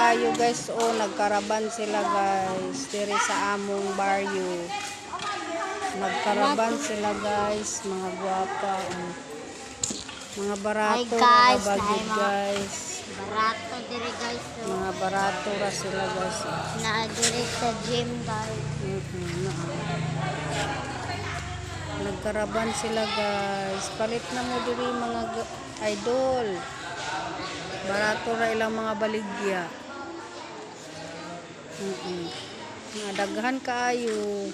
kaayo guys. Oh, nagkaraban sila guys. Diri sa among baryo. Nagkaraban sila guys. Mga guwapa. Mga barato. Hi guys, Nagabagid mga guys. barato diri guys. So, Mga barato ra sila guys. na diri sa gym guys. Nagkaraban sila guys. Palit na mo diri mga idol. Barato ra ilang mga baligya. Nga daghan kaayo.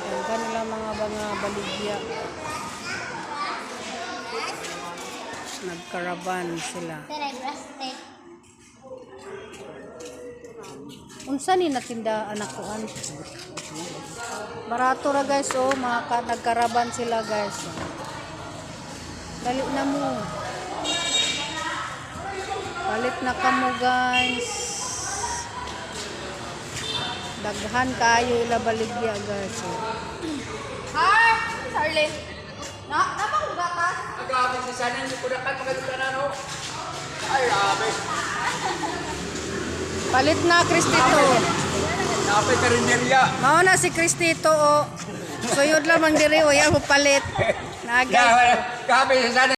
Daghan ilang mga baligya. Nagkaraban sila. Unsa ni natinda anak ko an? Barato ra guys oh, mga nagkaraban sila guys. Dali na mo. Palit na kamo guys. Daghan kayo ila baligya guys. Hi, Charlene. Napang gatas? Grabe si sana yung kudakan magaganda no. Ay, grabe. Palit na Cristito. Napay karinderya. Mao na si Cristito oh. Suyod lamang diri oh, ya mo palit. Na guys. Grabe si sana.